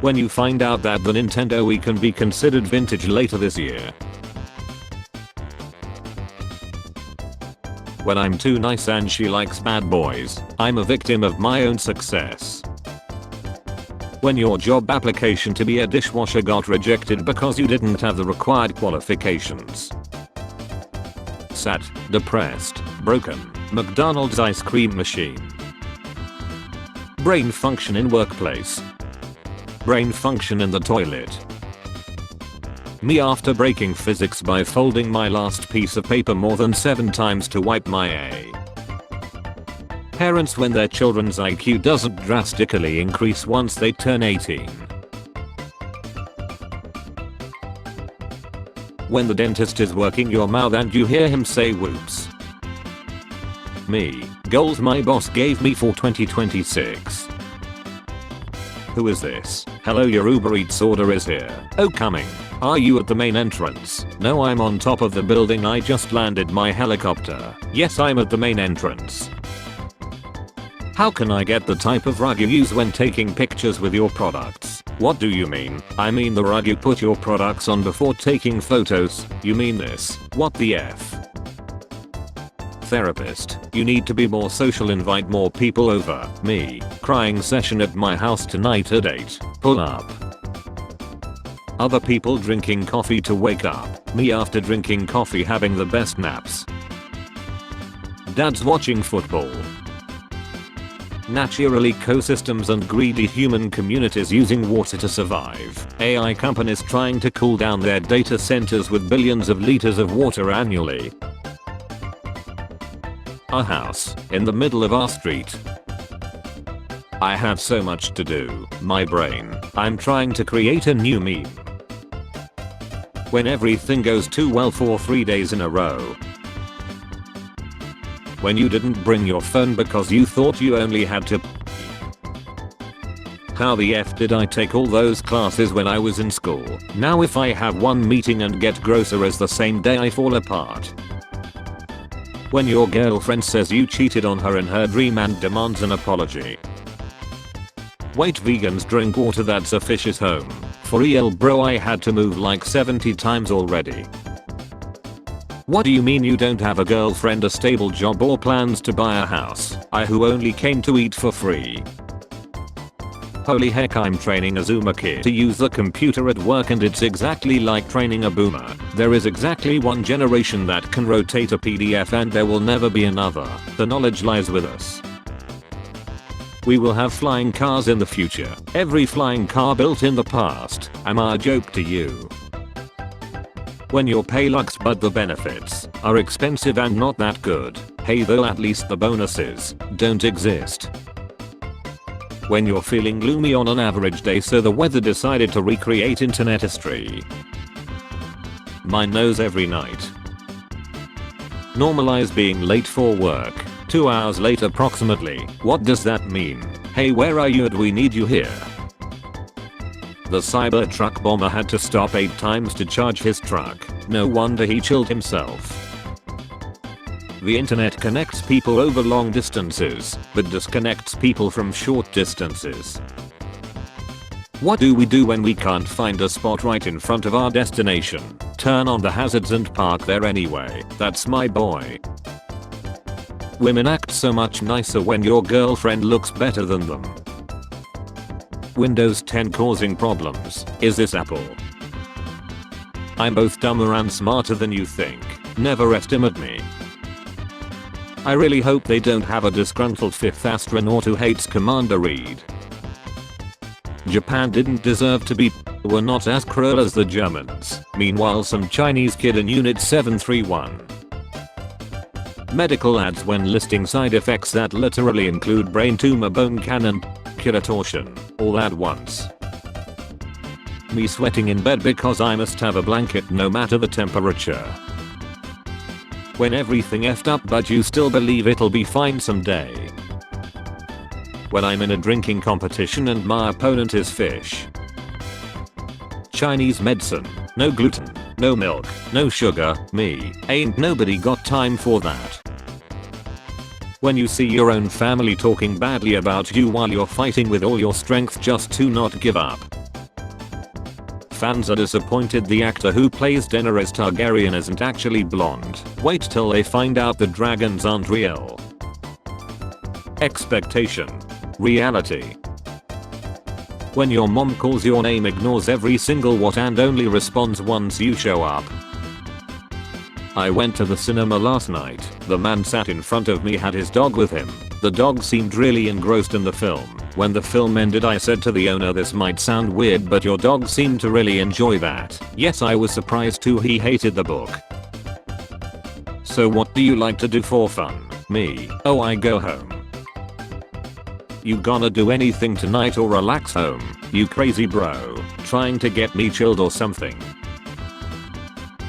When you find out that the Nintendo Wii can be considered vintage later this year. When I'm too nice and she likes bad boys, I'm a victim of my own success. When your job application to be a dishwasher got rejected because you didn't have the required qualifications. Sad, depressed, broken, McDonald's ice cream machine. Brain function in workplace. Brain function in the toilet. Me after breaking physics by folding my last piece of paper more than 7 times to wipe my A. Parents when their children's IQ doesn't drastically increase once they turn 18. When the dentist is working your mouth and you hear him say whoops. Me, goals my boss gave me for 2026. Who is this? Hello, your Uber Eats order is here. Oh, coming. Are you at the main entrance? No, I'm on top of the building. I just landed my helicopter. Yes, I'm at the main entrance. How can I get the type of rug you use when taking pictures with your products? What do you mean? I mean the rug you put your products on before taking photos. You mean this? What the F? Therapist, you need to be more social, invite more people over. Me, crying session at my house tonight at 8. Pull up. Other people drinking coffee to wake up. Me after drinking coffee having the best naps. Dad's watching football. Natural ecosystems and greedy human communities using water to survive. AI companies trying to cool down their data centers with billions of liters of water annually. A house in the middle of our street. I have so much to do. My brain. I'm trying to create a new meme. When everything goes too well for 3 days in a row. When you didn't bring your phone because you thought you only had to. How the F did I take all those classes when I was in school? Now if I have one meeting and get groceries the same day I fall apart. When your girlfriend says you cheated on her in her dream and demands an apology. Wait, vegans drink water, that's a fish's home. For real bro, I had to move like 70 times already. What do you mean you don't have a girlfriend, a stable job or plans to buy a house? I who only came to eat for free. Holy heck, I'm training a Zoomer kid to use the computer at work and it's exactly like training a boomer. There is exactly one generation that can rotate a PDF and there will never be another. The knowledge lies with us. We will have flying cars in the future. Every flying car built in the past. Am I a joke to you? When your pay lux but the benefits are expensive and not that good. Hey, though at least the bonuses don't exist. When you're feeling gloomy on an average day so the weather decided to recreate internet history. My nose every night. Normalize being late for work. 2 hours late approximately. What does that mean? Hey, where are you? We need you here. The Cybertruck bomber had to stop 8 times to charge his truck. No wonder he chilled himself. The internet connects people over long distances, but disconnects people from short distances. What do we do when we can't find a spot right in front of our destination? Turn on the hazards and park there anyway. That's my boy. Women act so much nicer when your girlfriend looks better than them. Windows 10 causing problems. Is this Apple? I'm both dumber and smarter than you think. Never estimate me. I really hope they don't have a disgruntled 5th astronaut who hates Commander Reed. Japan didn't deserve to be were not as cruel as the Germans. Meanwhile, some Chinese kid in Unit 731. Medical ads when listing side effects that literally include brain tumor, bone cannon, torsion, all at once. Me sweating in bed because I must have a blanket no matter the temperature. When everything effed up but you still believe it'll be fine someday. When I'm in a drinking competition and my opponent is fish. Chinese medicine, no gluten, no milk, no sugar, me, ain't nobody got time for that. When you see your own family talking badly about you while you're fighting with all your strength just to not give up. Fans are disappointed the actor who plays Daenerys Targaryen isn't actually blonde. Wait till they find out the dragons aren't real. Expectation. Reality. When your mom calls your name, ignores every single what and only responds once you show up. I went to the cinema last night. The man sat in front of me had his dog with him. The dog seemed really engrossed in the film. When the film ended, I said to the owner, this might sound weird but your dog seemed to really enjoy that. Yes, I was surprised too, he hated the book. So what do you like to do for fun? Me. Oh, I go home. You gonna do anything tonight or relax home? You crazy bro. Trying to get me chilled or something?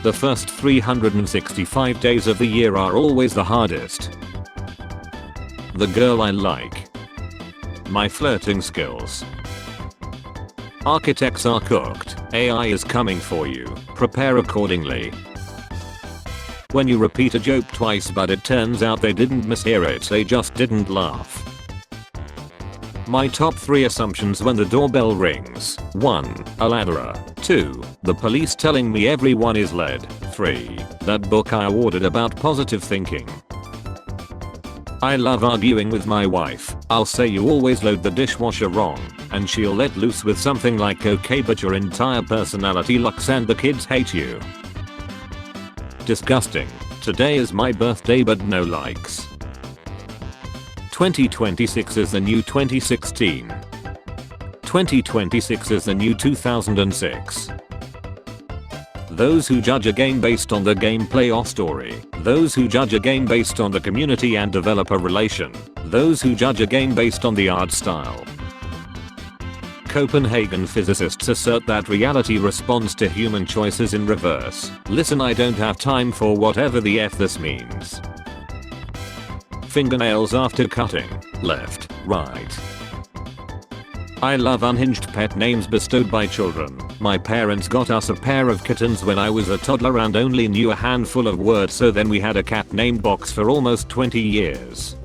The first 365 days of the year are always the hardest. The girl I like. My flirting skills. Architects are cooked. AI is coming for you. Prepare accordingly. When you repeat a joke twice but it turns out they didn't mishear it, they just didn't laugh. My top 3 assumptions when the doorbell rings. 1. A ladder. 2. The police telling me everyone is led. 3. That book I ordered about positive thinking. I love arguing with my wife. I'll say you always load the dishwasher wrong, and she'll let loose with something like okay but your entire personality sucks and the kids hate you. Disgusting. Today is my birthday but no likes. 2026 is the new 2016. 2026 is the new 2006. Those who judge a game based on the gameplay or story. Those who judge a game based on the community and developer relation. Those who judge a game based on the art style. Copenhagen physicists assert that reality responds to human choices in reverse. Listen, I don't have time for whatever the F this means. Fingernails after cutting. Left, right. I love unhinged pet names bestowed by children. My parents got us a pair of kittens when I was a toddler and only knew a handful of words, so then we had a cat named Box for almost 20 years.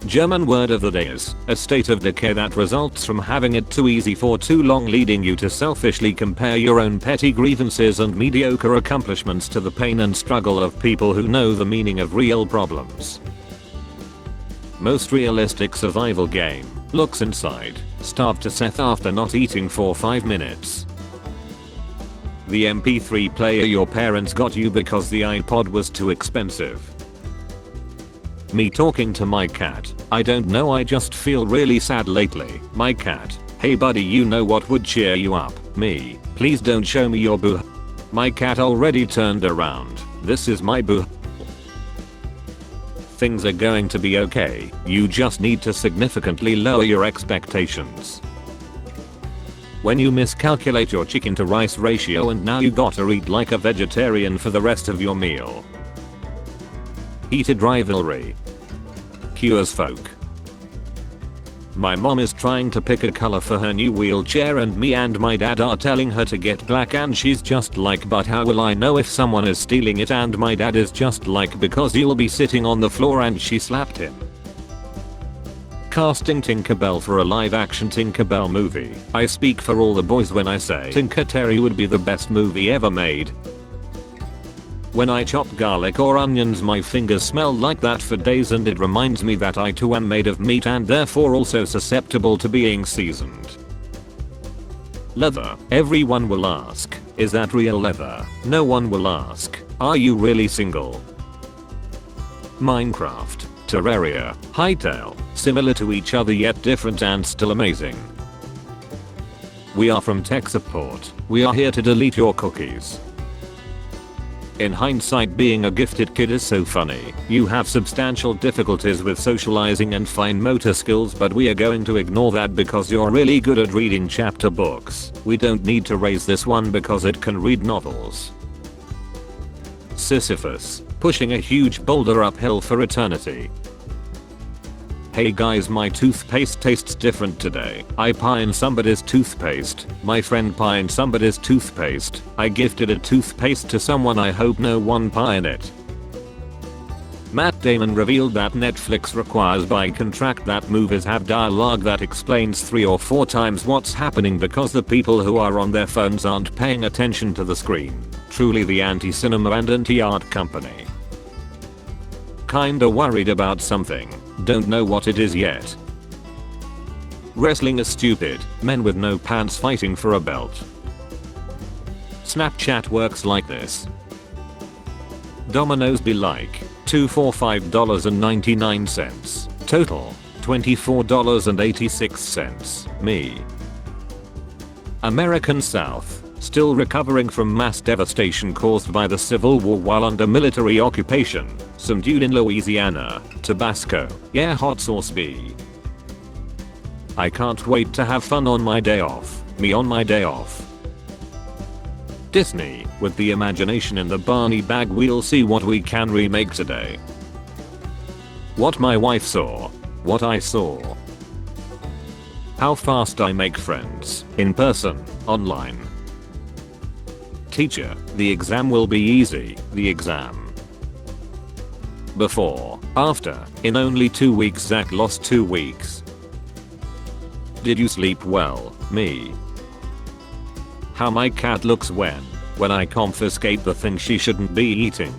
German word of the day is a state of decay that results from having it too easy for too long, leading you to selfishly compare your own petty grievances and mediocre accomplishments to the pain and struggle of people who know the meaning of real problems. Most realistic survival game. Looks inside. Starved to death after not eating for 5 minutes. The MP3 player your parents got you because the iPod was too expensive. Me talking to my cat. I don't know, I just feel really sad lately. My cat. Hey buddy, you know what would cheer you up? Me. Please don't show me your boo. My cat already turned around. This is my boo. Things are going to be okay. You just need to significantly lower your expectations. When you miscalculate your chicken to rice ratio and now you gotta eat like a vegetarian for the rest of your meal. Heated rivalry. Cures folk. My mom is trying to pick a color for her new wheelchair and me and my dad are telling her to get black and she's just like, but how will I know if someone is stealing it? And my dad is just like, because you'll be sitting on the floor, and she slapped him. Casting Tinkerbell for a live action Tinkerbell movie. I speak for all the boys when I say Tinker Terry would be the best movie ever made. When I chop garlic or onions, my fingers smell like that for days, and it reminds me that I too am made of meat and therefore also susceptible to being seasoned. Leather. Everyone will ask, is that real leather? No one will ask, are you really single? Minecraft. Terraria. Hytale. Similar to each other yet different and still amazing. We are from tech support. We are here to delete your cookies. In hindsight, being a gifted kid is so funny. You have substantial difficulties with socializing and fine motor skills, but we are going to ignore that because you're really good at reading chapter books. We don't need to raise this one because it can read novels. Sisyphus. Pushing a huge boulder uphill for eternity. Hey guys, my toothpaste tastes different today. I pie in somebody's toothpaste. My friend pie in somebody's toothpaste. I gifted a toothpaste to someone, I hope no one pie in it. Matt Damon revealed that Netflix requires by contract that movies have dialogue that explains 3 or 4 times what's happening because the people who are on their phones aren't paying attention to the screen. Truly the anti-cinema and anti-art company. Kinda worried about something. Don't know what it is yet. Wrestling is stupid. Men with no pants fighting for a belt. Snapchat works like this. Domino's be like, 2 for $5.99. Total, $24.86. Me. American South, still recovering from mass devastation caused by the Civil War while under military occupation. Some dude in Louisiana, Tabasco, yeah hot sauce B. I can't wait to have fun on my day off. Me on my day off. Disney, with the imagination in the Barney bag, we'll see what we can remake today. What my wife saw. What I saw. How fast I make friends, in person, online. Teacher, the exam will be easy, the exam. Before, after, in only 2 weeks Zach lost 2 weeks. Did you sleep well, me? How my cat looks when I confiscate the thing she shouldn't be eating.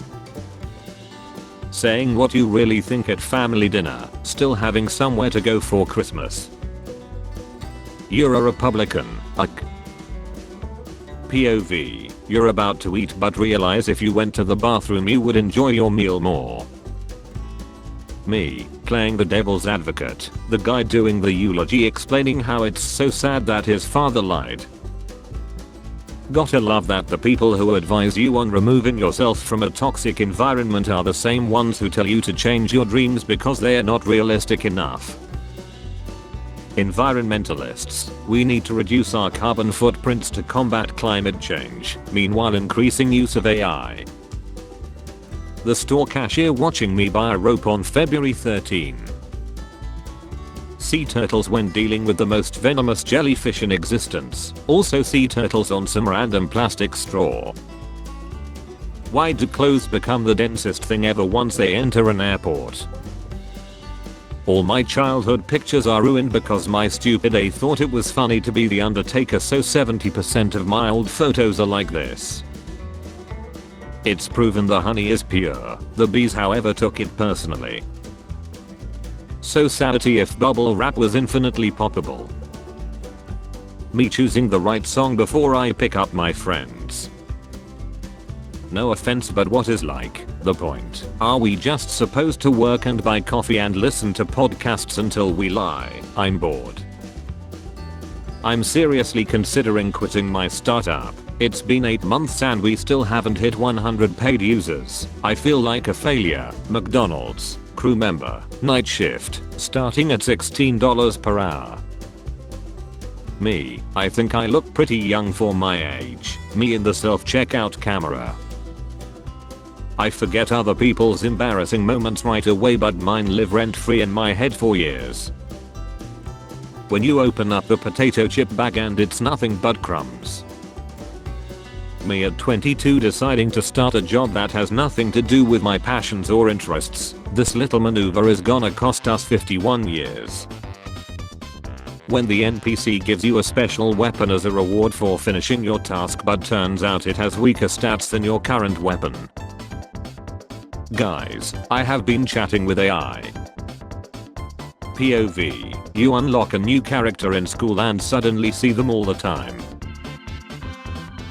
Saying what you really think at family dinner, still having somewhere to go for Christmas. You're a Republican, POV, you're about to eat but realize if you went to the bathroom you would enjoy your meal more. Me, playing the devil's advocate, the guy doing the eulogy explaining how it's so sad that his father lied. Gotta love that the people who advise you on removing yourself from a toxic environment are the same ones who tell you to change your dreams because they are not realistic enough. Environmentalists, we need to reduce our carbon footprints to combat climate change, meanwhile increasing use of AI. The store cashier watching me buy a rope on February 13. Sea turtles when dealing with the most venomous jellyfish in existence. Also sea turtles on some random plastic straw. Why do clothes become the densest thing ever once they enter an airport? All my childhood pictures are ruined because my stupid A thought it was funny to be the Undertaker, so 70% of my old photos are like this. It's proven the honey is pure. The bees however took it personally. So sadity if bubble wrap was infinitely poppable. Me choosing the right song before I pick up my friends. No offense, but what is like the point? Are we just supposed to work and buy coffee and listen to podcasts until we lie? I'm bored. I'm seriously considering quitting my startup. It's been 8 months and we still haven't hit 100 paid users. I feel like a failure. McDonald's. Crew member, night shift, starting at $16 per hour. Me, I think I look pretty young for my age. Me in the self-checkout camera. I forget other people's embarrassing moments right away, but mine live rent-free in my head for years. When you open up the potato chip bag and it's nothing but crumbs. Me at 22 deciding to start a job that has nothing to do with my passions or interests. This little maneuver is gonna cost us 51 years. When the NPC gives you a special weapon as a reward for finishing your task but turns out it has weaker stats than your current weapon. Guys, I have been chatting with AI. POV, you unlock a new character in school and suddenly see them all the time.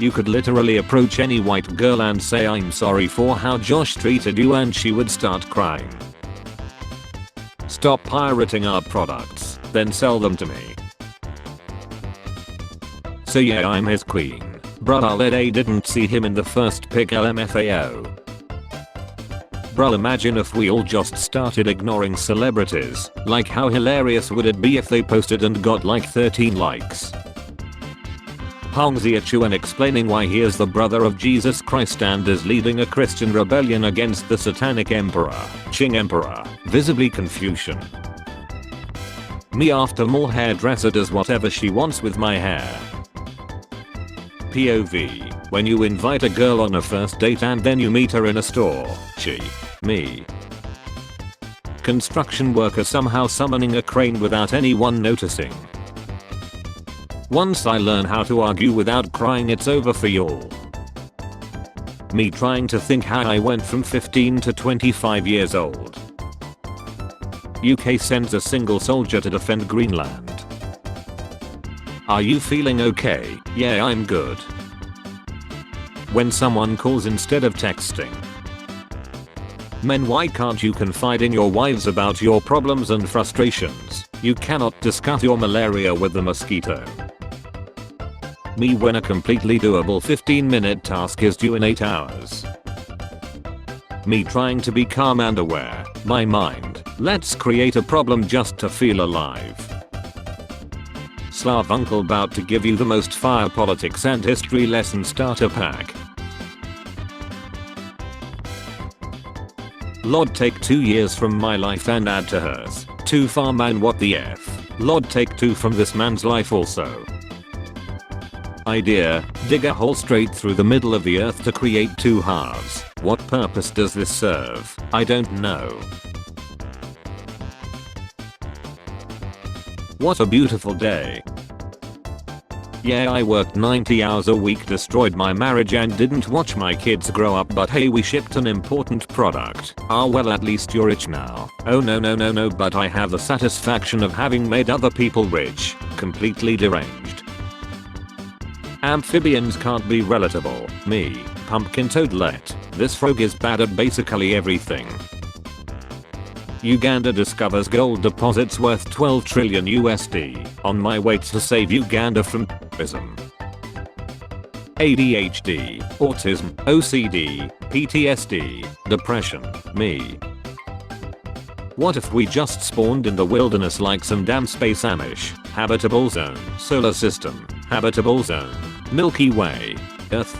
You could literally approach any white girl and say I'm sorry for how Josh treated you and she would start crying. Stop pirating our products, then sell them to me. So yeah, I'm his queen. Bruh, that A didn't see him in the first pic LMFAO. Bruh, imagine if we all just started ignoring celebrities. Like how hilarious would it be if they posted and got like 13 likes. Hong Zia-Chuan explaining why he is the brother of Jesus Christ and is leading a Christian rebellion against the satanic emperor, Qing Emperor, visibly Confucian. Me after more hairdresser does whatever she wants with my hair. POV, when you invite a girl on a first date and then you meet her in a store, she, me. Construction worker somehow summoning a crane without anyone noticing. Once I learn how to argue without crying, it's over for y'all. Me trying to think how I went from 15 to 25 years old. UK sends a single soldier to defend Greenland. Are you feeling okay? Yeah, I'm good. When someone calls instead of texting. Men, why can't you confide in your wives about your problems and frustrations? You cannot discuss your malaria with the mosquito. Me, when a completely doable 15-minute task is due in 8 hours. Me trying to be calm and aware. My mind, let's create a problem just to feel alive. Slav uncle about to give you the most fire politics and history lesson starter pack. Lord, take 2 years from my life and add to hers. Too far, man, what the F. Lord, take 2 from this man's life also. Idea, dig a hole straight through the middle of the earth to create 2 halves. What purpose does this serve? I don't know. What a beautiful day. Yeah, I worked 90 hours a week, destroyed my marriage and didn't watch my kids grow up, but hey, we shipped an important product. Ah well, at least you're rich now. Oh no, but I have the satisfaction of having made other people rich. Completely deranged. Amphibians can't be relatable. Me, pumpkin toadlet. This frog is bad at basically everything. Uganda discovers gold deposits worth 12 trillion USD. On my way to save Uganda from terrorism. ADHD, autism, OCD, PTSD, depression, me. What if we just spawned in the wilderness like some damn space Amish? Habitable zone, solar system, habitable zone, Milky Way, Earth.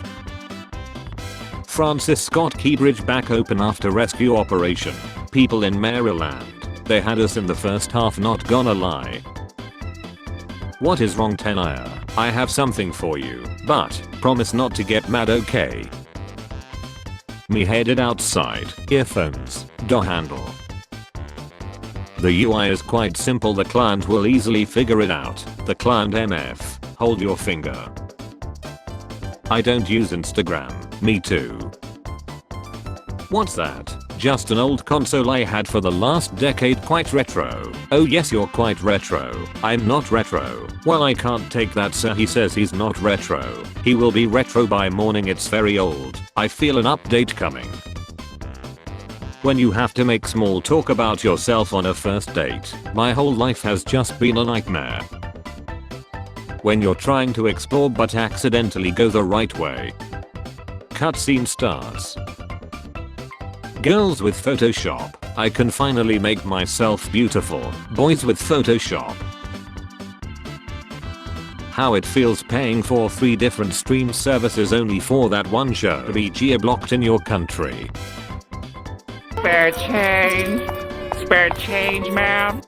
Francis Scott Key Bridge back open after rescue operation. People in Maryland, they had us in the first half, not gonna lie. What is wrong, Tenaya? I have something for you, but promise not to get mad, okay? Me headed outside, earphones, door handle. The UI is quite simple, the client will easily figure it out. The client MF, hold your finger. I don't use Instagram, me too. What's that? Just an old console I had for the last decade, quite retro. Oh yes, you're quite retro. I'm not retro. Well, I can't take that, sir. He says he's not retro. He will be retro by morning, it's very old. I feel an update coming. When you have to make small talk about yourself on a first date, my whole life has just been a nightmare. When you're trying to explore but accidentally go the right way. Cutscene starts. Girls with Photoshop. I can finally make myself beautiful. Boys with Photoshop. How it feels paying for 3 different stream services only for that one show each year blocked in your country. Spare change, ma'am.